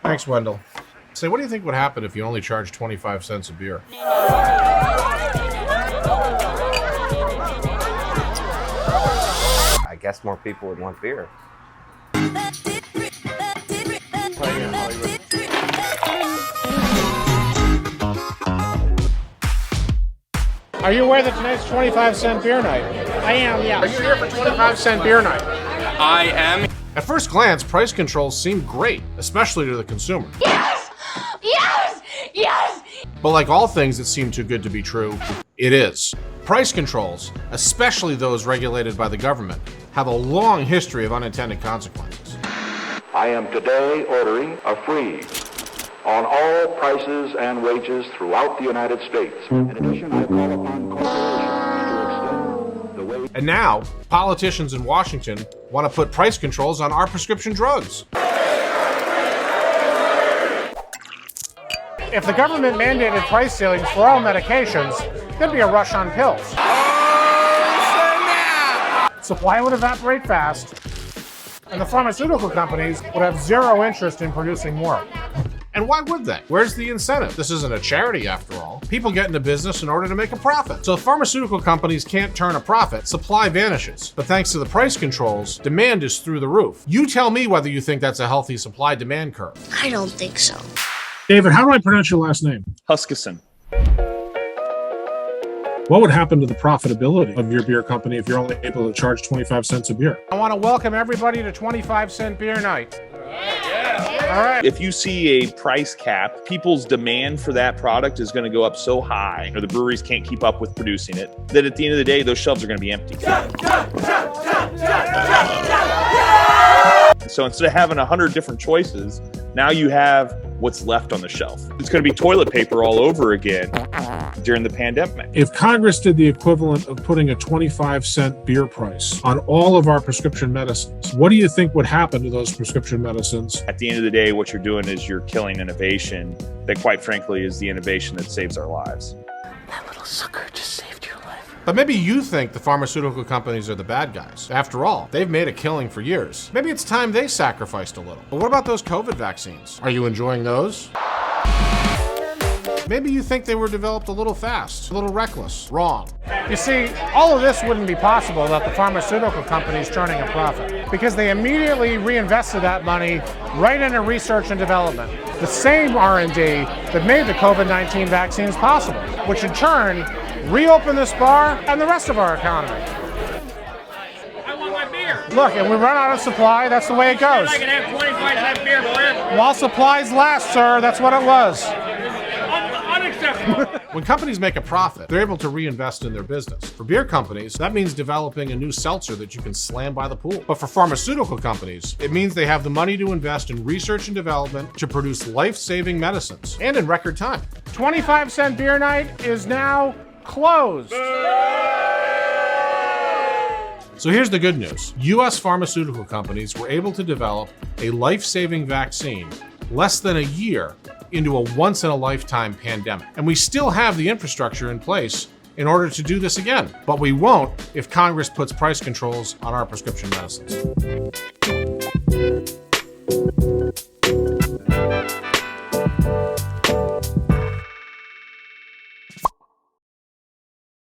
Thanks, Wendell. Say, what do you think would happen if you only charged 25 cents a beer? I guess more people would want beer. Are you aware that tonight's 25-cent beer night? I am, yeah. Are you here for 25-cent beer night? I am. At first glance, price controls seem great, especially to the consumer. Yes! Yes! Yes! But like all things that seem too good to be true, it is. Price controls, especially those regulated by the government, have a long history of unintended consequences. I am today ordering a freeze on all prices and wages throughout the United States. In addition, I call upon corporations to extend the wage. And now, politicians in Washington want to put price controls on our prescription drugs. If the government mandated price ceilings for all medications, there'd be a rush on pills. Supply would evaporate fast, and the pharmaceutical companies would have zero interest in producing more. And why would they? Where's the incentive? This isn't a charity after all. People get into business in order to make a profit. So if pharmaceutical companies can't turn a profit, supply vanishes. But thanks to the price controls, demand is through the roof. You tell me whether you think that's a healthy supply-demand curve. I don't think so. David, how do I pronounce your last name? Huskisson. What would happen to the profitability of your beer company if you're only able to charge 25 cents a beer? I want to welcome everybody to 25-cent beer night. All right. If you see a price cap, people's demand for that product is going to go up so high, or the breweries can't keep up with producing it, that at the end of the day, those shelves are going to be empty. So instead of having 100 different choices, now you have what's left on the shelf. It's going to be toilet paper all over again during the pandemic. If Congress did the equivalent of putting a 25-cent beer price on all of our prescription medicines, what do you think would happen to those prescription medicines? At the end of the day, what you're doing is you're killing innovation that, quite frankly, is the innovation that saves our lives. That little sucker just saved your life. But maybe you think the pharmaceutical companies are the bad guys. After all, they've made a killing for years. Maybe it's time they sacrificed a little. But what about those COVID vaccines? Are you enjoying those? Maybe you think they were developed a little fast, a little reckless. Wrong. You see, all of this wouldn't be possible without the pharmaceutical companies turning a profit, because they immediately reinvested that money right into research and development. The same R&D that made the COVID-19 vaccines possible, which in turn reopened this bar and the rest of our economy. I want my beer. Look, and we run out of supply, that's the way it goes. I can have 25-cent beer forever. While supplies last, sir, that's what it was. Unacceptable. When companies make a profit, they're able to reinvest in their business. For beer companies, that means developing a new seltzer that you can slam by the pool. But for pharmaceutical companies, it means they have the money to invest in research and development to produce life-saving medicines, and in record time. 25-cent beer night is now closed. So here's the good news. U.S. pharmaceutical companies were able to develop a life-saving vaccine less than a year into a once-in-a-lifetime pandemic. And we still have the infrastructure in place in order to do this again. But we won't if Congress puts price controls on our prescription medicines.